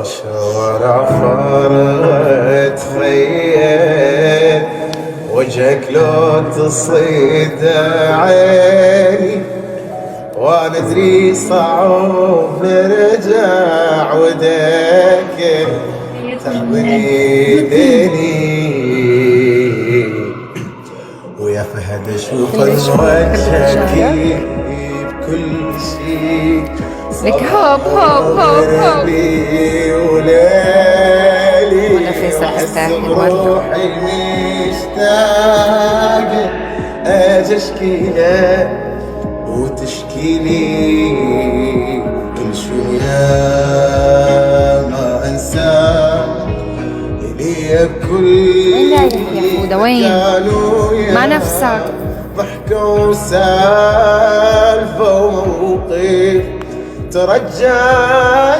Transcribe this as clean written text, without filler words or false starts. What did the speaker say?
شوارع فرت خيل وجهك لو تصيد عيني وانا ادري صعب نرجع ودك تحضني ديني ويا فهد اشوف وجهك بكل شيء لك هوب هوب هوب هوب وليلي ولا فيصل يستاهل روحي مشتاق اجي اشكي له وتشكي لي كل شويه ما انساك الي بكل وين رايح يا حودة وين؟ مع نفسك ضحكة وسالفة وموقف ترجاني